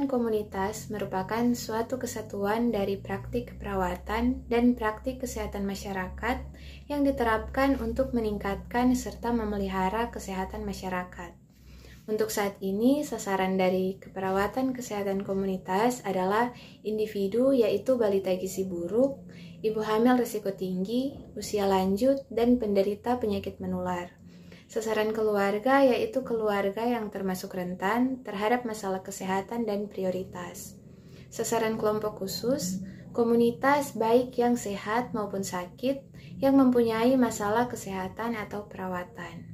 komunitas merupakan suatu kesatuan dari praktik keperawatan dan praktik kesehatan masyarakat yang diterapkan untuk meningkatkan serta memelihara kesehatan masyarakat. Untuk saat ini, sasaran dari keperawatan kesehatan komunitas adalah individu yaitu balita gizi buruk, ibu hamil risiko tinggi, usia lanjut, dan penderita penyakit menular. Sasaran keluarga yaitu keluarga yang termasuk rentan terhadap masalah kesehatan dan prioritas. Sasaran kelompok khusus, komunitas baik yang sehat maupun sakit yang mempunyai masalah kesehatan atau perawatan.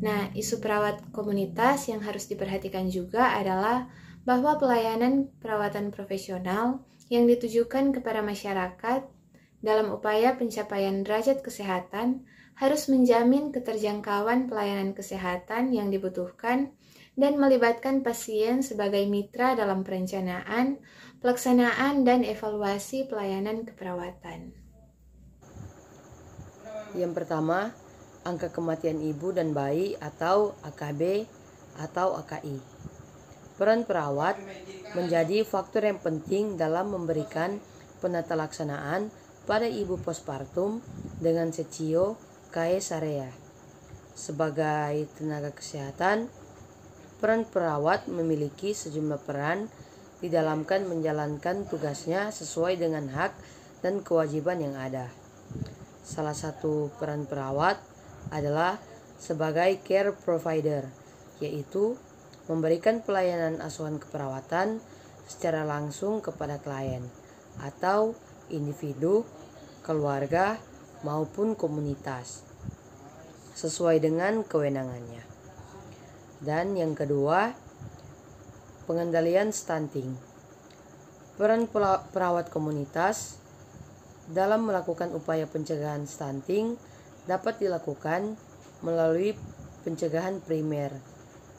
Nah, isu perawat komunitas yang harus diperhatikan juga adalah bahwa pelayanan perawatan profesional yang ditujukan kepada masyarakat dalam upaya pencapaian derajat kesehatan harus menjamin keterjangkauan pelayanan kesehatan yang dibutuhkan dan melibatkan pasien sebagai mitra dalam perencanaan, pelaksanaan, dan evaluasi pelayanan keperawatan. Yang pertama, angka kematian ibu dan bayi atau AKB atau AKI. Peran perawat menjadi faktor yang penting dalam memberikan penata laksanaan pada ibu postpartum dengan sesio kaesarea. Sebagai tenaga kesehatan, peran perawat memiliki sejumlah peran di dalam menjalankan tugasnya sesuai dengan hak dan kewajiban yang ada. Salah satu peran perawat adalah sebagai care provider, yaitu memberikan pelayanan asuhan keperawatan secara langsung kepada klien atau individu, keluarga, maupun komunitas sesuai dengan kewenangannya. Dan yang kedua, pengendalian stunting. Peran perawat komunitas dalam melakukan upaya pencegahan stunting dapat dilakukan melalui pencegahan primer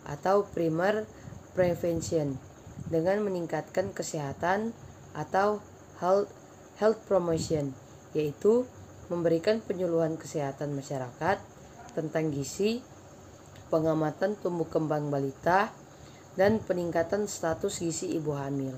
atau primer prevention dengan meningkatkan kesehatan atau health promotion, yaitu memberikan penyuluhan kesehatan masyarakat tentang gizi, pengamatan tumbuh kembang balita, dan peningkatan status gizi ibu hamil.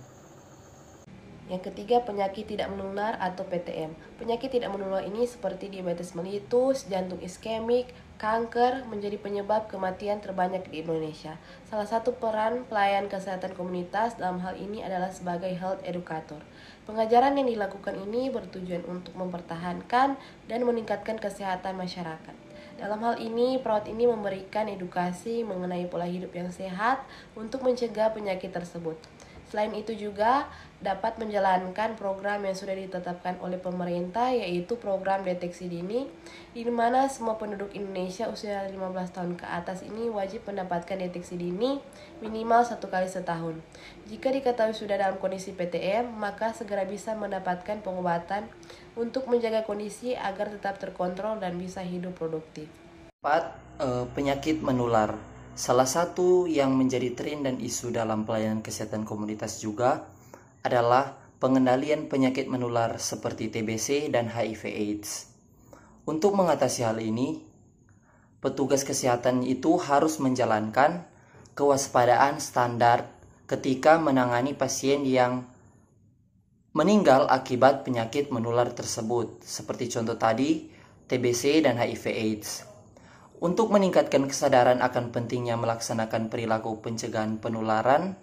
Yang ketiga, penyakit tidak menular atau PTM. Penyakit tidak menular ini seperti diabetes mellitus, jantung iskemik, kanker menjadi penyebab kematian terbanyak di Indonesia. Salah satu peran pelayan kesehatan komunitas dalam hal ini adalah sebagai health educator. Pengajaran yang dilakukan ini bertujuan untuk mempertahankan dan meningkatkan kesehatan masyarakat. Dalam hal ini, perawat ini memberikan edukasi mengenai pola hidup yang sehat untuk mencegah penyakit tersebut. Selain itu juga dapat menjalankan program yang sudah ditetapkan oleh pemerintah, yaitu program deteksi dini, di mana semua penduduk Indonesia usia 15 tahun ke atas ini wajib mendapatkan deteksi dini minimal 1 kali setahun. Jika diketahui sudah dalam kondisi PTM, maka segera bisa mendapatkan pengobatan untuk menjaga kondisi agar tetap terkontrol dan bisa hidup produktif. 4. Penyakit menular. Salah satu yang menjadi tren dan isu dalam pelayanan kesehatan komunitas juga adalah pengendalian penyakit menular seperti TBC dan HIV/AIDS. Untuk mengatasi hal ini, petugas kesehatan itu harus menjalankan kewaspadaan standar ketika menangani pasien yang meninggal akibat penyakit menular tersebut, seperti contoh tadi TBC dan HIV/AIDS. Untuk meningkatkan kesadaran akan pentingnya melaksanakan perilaku pencegahan penularan,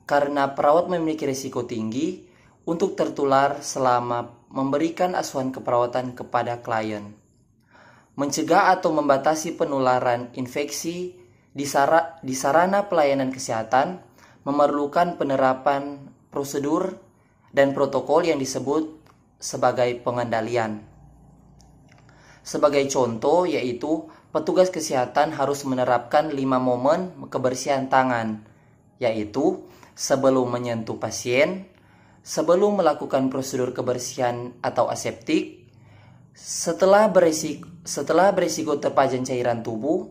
karena perawat memiliki risiko tinggi untuk tertular selama memberikan asuhan keperawatan kepada klien. Mencegah atau membatasi penularan infeksi di sarana pelayanan kesehatan memerlukan penerapan prosedur dan protokol yang disebut sebagai pengendalian. Sebagai contoh yaitu petugas kesehatan harus menerapkan 5 momen kebersihan tangan, yaitu sebelum menyentuh pasien, sebelum melakukan prosedur kebersihan atau aseptik, setelah berisiko terpajan cairan tubuh,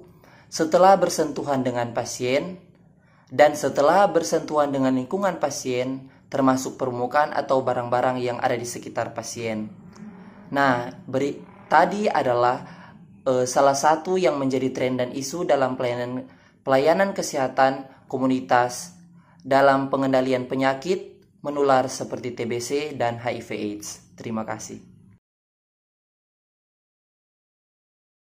setelah bersentuhan dengan pasien, dan setelah bersentuhan dengan lingkungan pasien, termasuk permukaan atau barang-barang yang ada di sekitar pasien. Nah, tadi adalah salah satu yang menjadi tren dan isu dalam pelayanan kesehatan komunitas dalam pengendalian penyakit menular seperti TBC dan HIV/AIDS. Terima kasih.